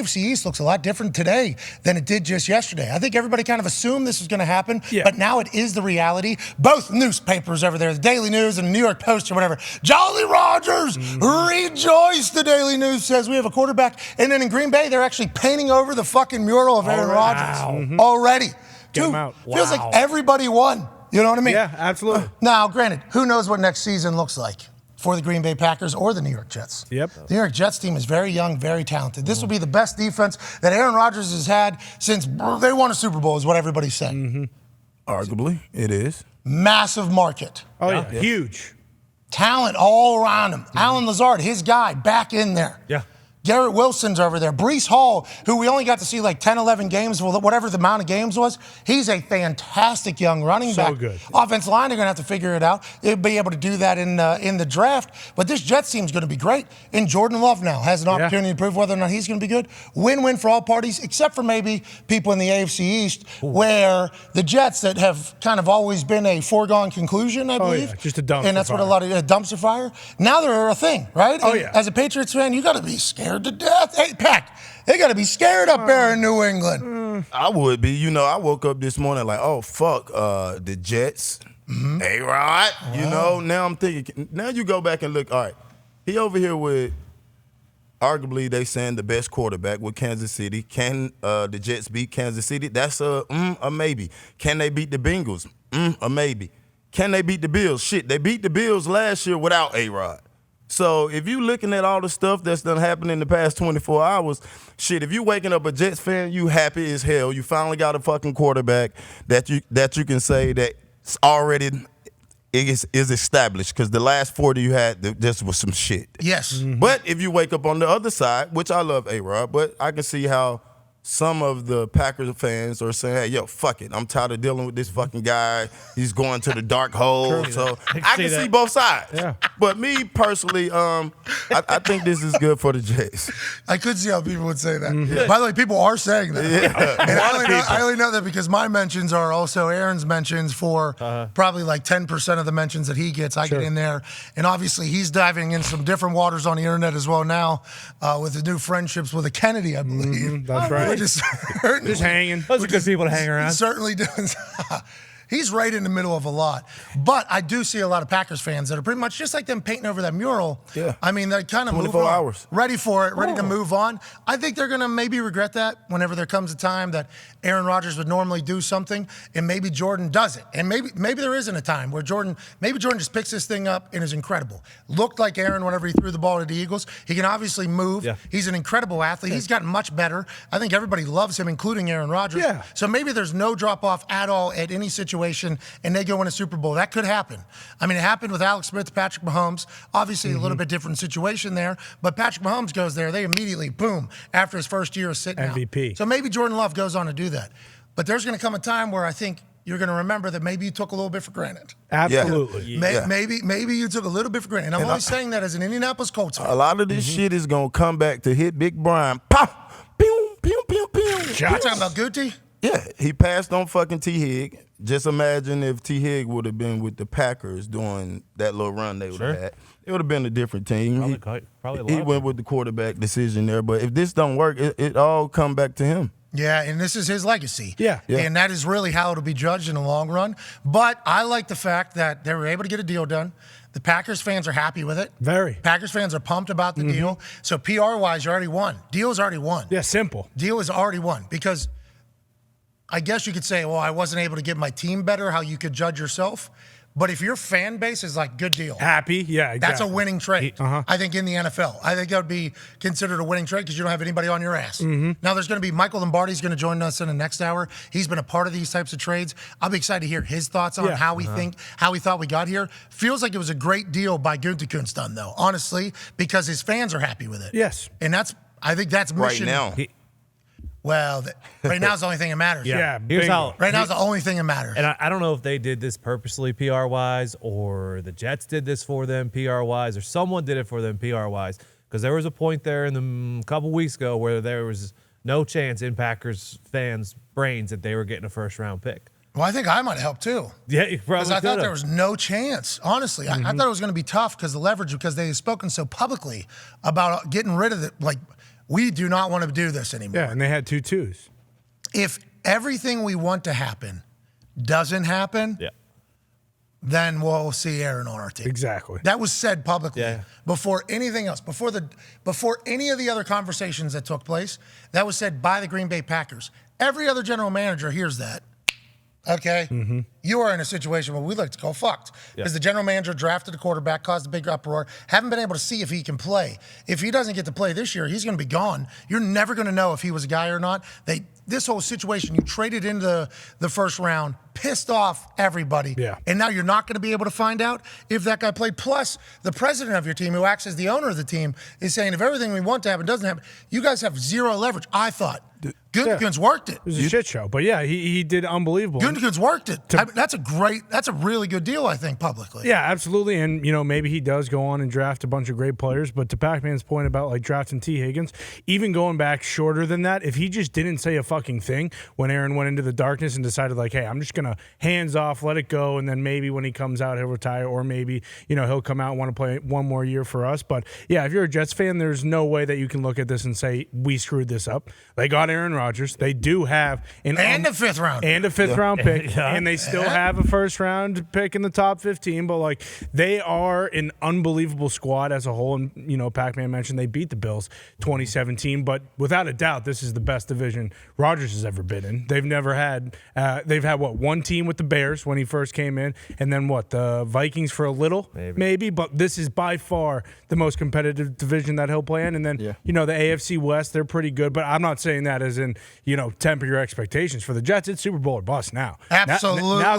AFC East looks a lot different today than it did just yesterday. I think everybody kind of assumed this was going to happen, but now it is the reality. Both newspapers over there, the Daily News and the New York Post or whatever, Jolly Rogers, rejoice, the Daily News says we have a quarterback. And then in Green Bay, they're actually painting over the fucking mural of Aaron Rodgers already. Dude, feels like everybody won. You know what I mean? Yeah, absolutely. Now, granted, who knows what next season looks like for the Green Bay Packers or the New York Jets. Yep. The New York Jets team is very young, very talented. This will be the best defense that Aaron Rodgers has had since they won a Super Bowl, is what everybody's saying. Arguably, it is. Massive market. Oh, yeah. Huge. Talent all around him. Alan Lazard, his guy, back in there. Yeah. Garrett Wilson's over there. Breece Hall, who we only got to see like 10, 11 games, whatever the amount of games was, he's a fantastic young running back. So good. Offensive line, they're going to have to figure it out. They'll be able to do that in the draft. But this Jets team's going to be great. And Jordan Love now has an opportunity to prove whether or not he's going to be good. Win-win for all parties, except for maybe people in the AFC East, where the Jets that have kind of always been a foregone conclusion, I believe. Yeah. Just a dumpster And that's what a lot of dumpster fire. Now they're a thing, right? Oh, And yeah. as a Patriots fan, you got to be scared to death. Hey, Pat, they got to be scared up there in New England. I would be. You know, I woke up this morning like, oh, fuck, the Jets, A-Rod. You know, now I'm thinking, now you go back and look, all right, he over here with, arguably they saying the best quarterback with Kansas City. Can the Jets beat Kansas City? That's a maybe. Can they beat the Bengals? A maybe. Can they beat the Bills? Shit, they beat the Bills last year without A-Rod. So if you looking at all the stuff that's done happened in the past 24 hours, shit, if you waking up a Jets fan, you happy as hell. You finally got a fucking quarterback that you can say that's already is established, because the last 40 you had just was some shit. Yes. But if you wake up on the other side, which I love A-Rod, but I can see how some of the Packers fans are saying, hey, yo, fuck it. I'm tired of dealing with this fucking guy. He's going to the dark hole. So I can see both sides. Yeah. But me personally, I think this is good for the Jets. I could see how people would say that. By the way, people are saying that. And I only know that because my mentions are also Aaron's mentions for probably like 10% of the mentions that he gets. I get in there. And obviously, he's diving in some different waters on the internet as well now with the new friendships with a Kennedy, I believe. That's right. Just hanging. Those are good people to hang around. Certainly does. He's right in the middle of a lot. But I do see a lot of Packers fans that are pretty much just like them painting over that mural. Yeah. I mean, they kind of move on. 24 hours. Ready for it, ready to move on. I think they're going to maybe regret that whenever there comes a time that Aaron Rodgers would normally do something and maybe Jordan does it. And maybe there isn't a time where Jordan just picks this thing up and is incredible. Looked like Aaron whenever he threw the ball to the Eagles. He can obviously move. Yeah. He's an incredible athlete. He's gotten much better. I think everybody loves him, including Aaron Rodgers. Yeah. So maybe there's no drop-off at all at any situation, and they go win a Super Bowl. That could happen. I mean, it happened with Alex Smith, Patrick Mahomes. Obviously, a little bit different situation there, but Patrick Mahomes goes there. They immediately, boom, after his first year of sitting MVP. out. So maybe Jordan Love goes on to do that. But there's going to come a time where I think you're going to remember that maybe you took a little bit for granted. Absolutely. Yeah. Maybe you took a little bit for granted. And I'm only saying that as an Indianapolis Colts fan. A lot of this shit is going to come back to hit Big Brian. Pop! Pew, pew, pew, pew. You're talking about Guti? Yeah, he passed on fucking T. Hig. Just imagine if T. Hig would have been with the Packers doing that little run they would have had. It would have been a different team. Probably he went with the quarterback decision there. But if this don't work, it all come back to him. Yeah, and this is his legacy. Yeah. And that is really how it'll be judged in the long run. But I like the fact that they were able to get a deal done. The Packers fans are happy with it. Very. Packers fans are pumped about the deal. So PR-wise, you already won. Deal is already won. Yeah, simple. Deal is already won because I guess you could say, well, I wasn't able to get my team better, how you could judge yourself. But if your fan base is like, good deal. Happy, yeah, exactly. That's a winning trade, I think, in the NFL. I think that would be considered a winning trade because you don't have anybody on your ass. Now, there's going to be Michael Lombardi's going to join us in the next hour. He's been a part of these types of trades. I'll be excited to hear his thoughts on how we think, how he thought we got here. Feels like it was a great deal by Gutekunst done, though, honestly, because his fans are happy with it. Yes. And I think that's mission. Right now. Well, right now is the only thing that matters. Yeah. Here's how. Right now is the only thing that matters. And I don't know if they did this purposely PR-wise or the Jets did this for them PR-wise or someone did it for them PR-wise, because there was a point there in the couple weeks ago where there was no chance in Packers fans' brains that they were getting a first-round pick. Well, I think I might help too. Yeah, you probably because I thought there was no chance. Honestly, I thought it was going to be tough because the leverage, because they had spoken so publicly about getting rid of it, like we do not want to do this anymore. Yeah, and they had 2 twos. If everything we want to happen doesn't happen, then we'll see Aaron on our team. Exactly. That was said publicly before anything else, before any of the other conversations that took place. That was said by the Green Bay Packers. Every other general manager hears that. Okay, you are in a situation where we like to go fucked because the general manager drafted a quarterback, caused a big uproar, haven't been able to see if he can play. If he doesn't get to play this year, he's going to be gone. You're never going to know if he was a guy or not. This whole situation, you traded into the first round, pissed off everybody, and now you're not going to be able to find out if that guy played. Plus, the president of your team, who acts as the owner of the team, is saying if everything we want to happen doesn't happen, you guys have zero leverage. I thought. Gundogan's worked it. It was a shit show. But yeah, he did unbelievable. Gundogan's worked it. That's a really good deal, I think, publicly. Yeah, absolutely. And, maybe he does go on and draft a bunch of great players. But to Pac-Man's point about like drafting T. Higgins, even going back shorter than that, if he just didn't say a fucking thing when Aaron went into the darkness and decided like, hey, I'm just going to hands off, let it go. And then maybe when he comes out, he'll retire. Or maybe, he'll come out and want to play one more year for us. But yeah, if you're a Jets fan, there's no way that you can look at this and say, we screwed this up. They got Aaron Rodgers. They do have a 5th round and a 5th round pick, and they still have a 1st round pick in the top 15. But like, they are an unbelievable squad as a whole. And Pac-Man mentioned they beat the Bills 2017, but without a doubt, this is the best division Rodgers has ever been in. They've never had. They've had one team with the Bears when he first came in, and then the Vikings for a little, maybe. But this is by far the most competitive division that he'll play in. And then the AFC West, they're pretty good, but I'm not saying that as in temper your expectations. For the Jets, it's Super Bowl or bust now. Absolutely. Now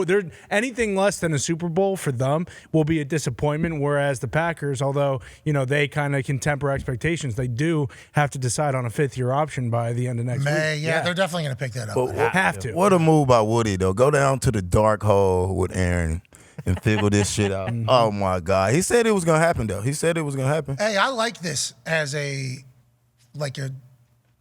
there is anything less than a Super Bowl for them will be a disappointment, whereas the Packers, although, they kind of can temper expectations, they do have to decide on a 5th-year option by the end of next week. Yeah, they're definitely going to pick that up. Have to. What a move by Woody, though. Go down to the dark hole with Aaron and figure this shit out. Oh, my God. He said it was going to happen, though. He said it was going to happen. Hey, I like this as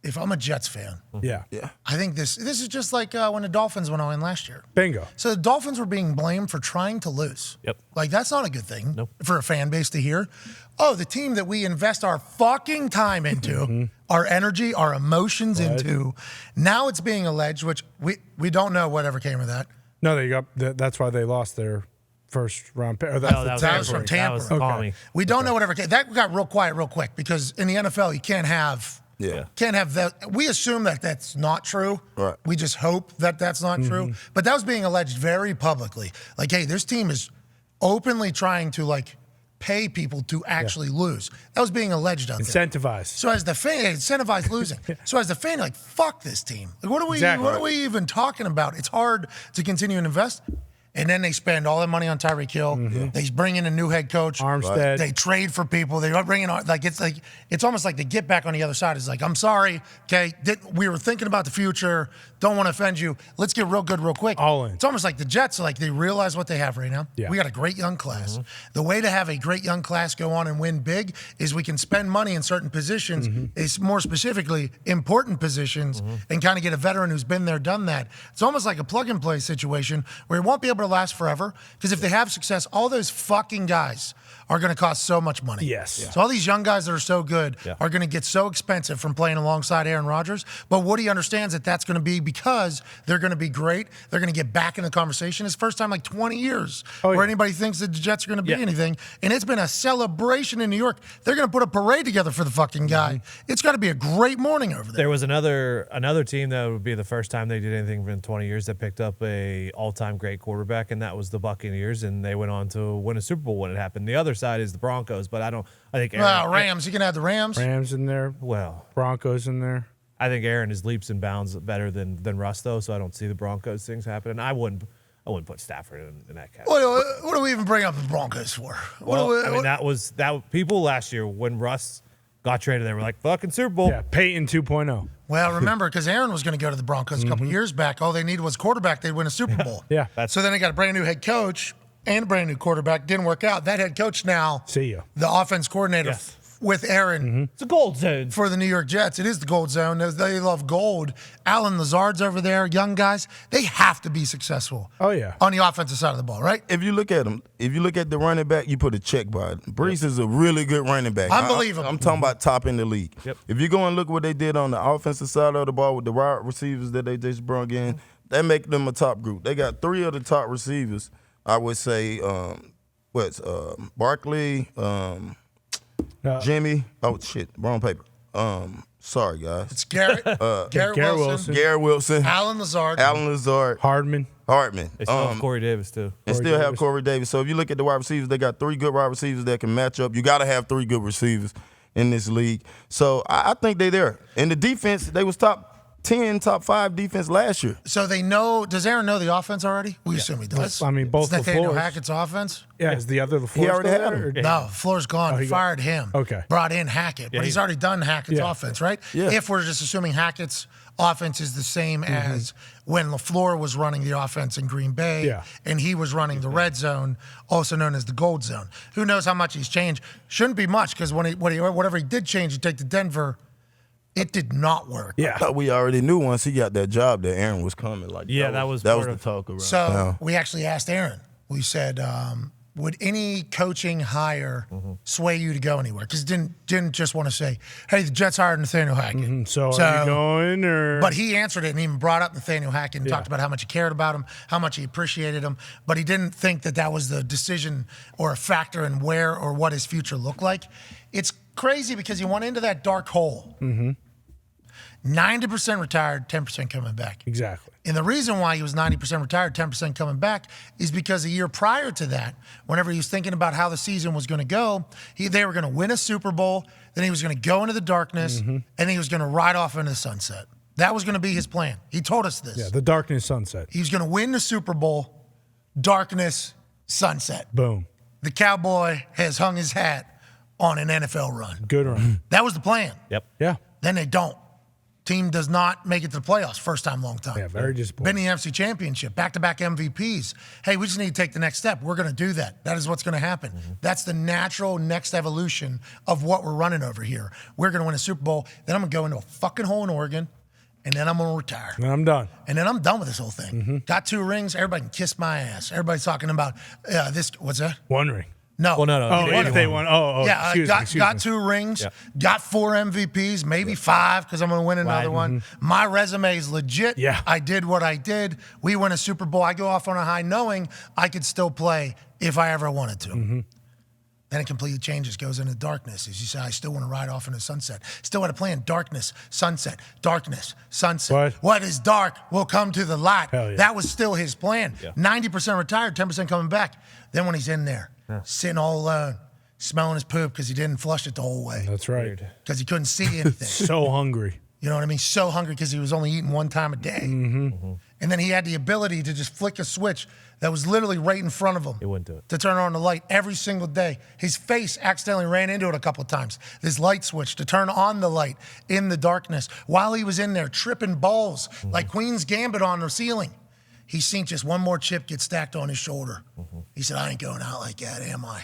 if I'm a Jets fan, I think this is just like when the Dolphins went on last year. Bingo. So the Dolphins were being blamed for trying to lose. Yep. Like, that's not a good thing for a fan base to hear. Oh, the team that we invest our fucking time into, our energy, our emotions into, now it's being alleged, which we don't know whatever came of that. No, that's why they lost their 1st round pick. That was from Tampa. We don't know whatever came. That got real quiet real quick because in the NFL you can't have that. We assume that that's not true. Right. We just hope that that's not true. But that was being alleged very publicly. Like, hey, this team is openly trying to pay people to actually lose. That was being alleged out there. Incentivized. So as the fan, incentivized losing. So as the fan, fuck this team. What are we even talking about? It's hard to continue and invest. And then they spend all that money on Tyreek Hill. They bring in a new head coach. Armstead. They trade for people. They bring in it's almost like they get back on the other side. It's like, I'm sorry, okay, we were thinking about the future. Don't want to offend you. Let's get real good real quick. All in. It's almost like the Jets, they realize what they have right now. Yeah. We got a great young class. The way to have a great young class go on and win big is we can spend money in certain positions, is more specifically important positions, and kind of get a veteran who's been there, done that. It's almost like a plug-and-play situation where you won't be able to last forever because if they have success, all those fucking guys are going to cost so much money. Yes. Yeah. So all these young guys that are so good are going to get so expensive from playing alongside Aaron Rodgers. But Woody understands that that's going to be because they're going to be great. They're going to get back in the conversation. It's the first time 20 years where anybody thinks that the Jets are going to be anything. And it's been a celebration in New York. They're going to put a parade together for the fucking guy. It's got to be a great morning over there. There was another team that would be the first time they did anything in 20 years that picked up a all-time great quarterback, and that was the Buccaneers, and they went on to win a Super Bowl when it happened. The other side is the Broncos, but I think Aaron, Rams. You can have the Rams. Rams in there. Well, Broncos in there. I think Aaron is leaps and bounds better than Russ, though, so I don't see the Broncos things happening. I wouldn't put Stafford in that category. What do we even bring up the Broncos for? That was people last year when Russ got traded. They were like, fucking Super Bowl. Yeah, Peyton 2.0. Well, remember, because Aaron was going to go to the Broncos a couple years back. All they needed was quarterback. They'd win a Super Bowl. So then they got a brand new head coach and a brand new quarterback. Didn't work out. That head coach now, see you, the offense coordinator, with Aaron. It's a gold zone. For the New York Jets, it is the gold zone. They love gold. Alan Lazard's over there, young guys. They have to be successful. Oh, yeah. On the offensive side of the ball, right? If you look at them, if you look at the running back, you put a check by it. Brees is a really good running back. Unbelievable. I'm talking about top in the league. Yep. If you go and look what they did on the offensive side of the ball with the wide receivers that they just brought in, that make them a top group. They got 3 of the top receivers. I would say, Barkley, Jimmy. Oh shit, wrong paper. Sorry guys. It's Garrett. Garrett Wilson. Garrett Wilson. Alan Lazard. Hardman. They still have Corey Davis, too. And still have Corey Davis. So if you look at the wide receivers, they got 3 good wide receivers that can match up. You got to have 3 good receivers in this league. So I think they're there. And the defense, they was top 10, top 5 defense last year. So they know. Does Aaron know the offense already? We assume he does. I mean, both Is Nathaniel LaFleur's. Hackett's offense? Yeah, is the other LaFleur He already still had there, him. or- No, Fleur's gone. he Fired him. Okay. Brought in Hackett. But he's already done Hackett's offense, right? Yeah. If we're just assuming Hackett's offense is the same as when LaFleur was running the offense in Green Bay and he was running the red zone, also known as the gold zone. Who knows how much he's changed? Shouldn't be much because whatever he did change to take to Denver, it did not work. Yeah. I thought we already knew once he got that job that Aaron was coming. Like that was the talk around. So we actually asked Aaron. We said, would any coaching hire sway you to go anywhere? Because didn't just want to say, hey, the Jets hired Nathaniel Hackett. So are you going, or? But he answered it and even brought up Nathaniel Hackett and talked about how much he cared about him, how much he appreciated him. But he didn't think that was the decision or a factor in where or what his future looked like. It's crazy because he went into that dark hole. 90% retired, 10% coming back. Exactly. And the reason why he was 90% retired, 10% coming back is because a year prior to that, whenever he was thinking about how the season was going to go, they were going to win a Super Bowl, then he was going to go into the darkness, and he was going to ride off into the sunset. That was going to be his plan. He told us this. Yeah, the darkness sunset. He was going to win the Super Bowl, darkness, sunset. Boom. The Cowboy has hung his hat on an NFL run. Good run. That was the plan. Yep. Yeah. Then they don't. Team does not make it to the playoffs. First time, long time. Yeah, very disappointing. Been in the NFC Championship, back-to-back MVPs. Hey, we just need to take the next step. We're going to do that. That is what's going to happen. That's the natural next evolution of what we're running over here. We're going to win a Super Bowl. Then I'm going to go into a fucking hole in Oregon, and then I'm going to retire. And I'm done. And then I'm done with this whole thing. Got 2 rings. Everybody can kiss my ass. Everybody's talking about this. What's that? 1 ring. No. Well, no. Oh, if they won. Yeah, Excuse got me. 2 rings, Yep. got 4 MVPs, maybe 5 because I'm going to win another one. My resume is legit. Yeah. I did what I did. We win a Super Bowl. I go off on a high knowing I could still play if I ever wanted to. Then it completely changes, goes into darkness. As you say, I still want to ride off into sunset. Still want to play in darkness, sunset, darkness, sunset. What is dark will come to the light. Hell yeah. That was still his plan. 90% retired, 10% coming back. Then when he's in there, sitting all alone, smelling his poop because he didn't flush it the whole way. That's right. Because he couldn't see anything. So hungry. You know what I mean? So hungry because he was only eating 1 time a day. And then he had the ability to just flick a switch that was literally right in front of him. He wouldn't do it. To turn on the light every single day. His face accidentally ran into it a couple of times. This light switch to turn on the light in the darkness while he was in there tripping balls like Queen's Gambit on the ceiling. He seen just 1 more chip get stacked on his shoulder. He said, I ain't going out like that, am I?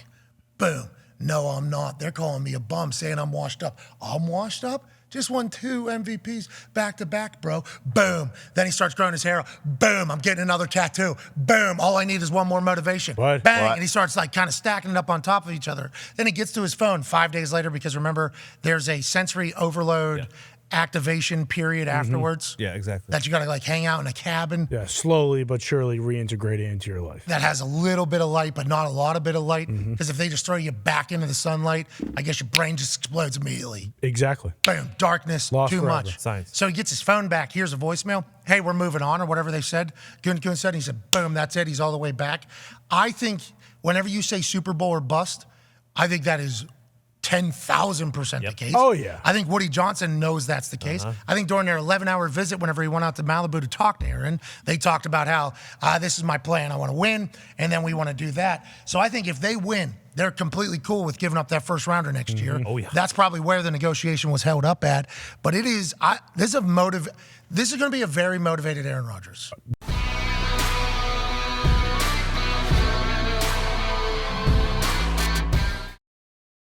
Boom. No, I'm not. They're calling me a bum, saying I'm washed up. I'm washed up? Just won 2 MVPs back to back, bro. Boom. Then he starts growing his hair out. Boom. I'm getting another tattoo. Boom. All I need is 1 more motivation. What? Bang. What? And he starts like kind of stacking it up on top of each other. Then he gets to his phone 5 days later because remember, there's a sensory overload activation period afterwards. Yeah, exactly. That you got to like hang out in a cabin. Yeah, slowly but surely reintegrate it into your life. That has a little bit of light, but not a lot of bit of light. Because if they just throw you back into the sunlight, I guess your brain just explodes immediately. Exactly. Bam, darkness, Lost too forever. much. Science. So he gets his phone back. Here's a voicemail. Hey, we're moving on, or whatever they said. Gun said. He said, boom, that's it. He's all the way back. I think whenever you say Super Bowl or bust, I think that is 10,000% the case. Oh, yeah. I think Woody Johnson knows that's the case. I think during their 11-hour visit, whenever he went out to Malibu to talk to Aaron, they talked about how this is my plan. I want to win, and then we want to do that. So I think if they win, they're completely cool with giving up that first rounder next year. Oh, yeah. That's probably where the negotiation was held up at. But it is this is going to be a very motivated Aaron Rodgers.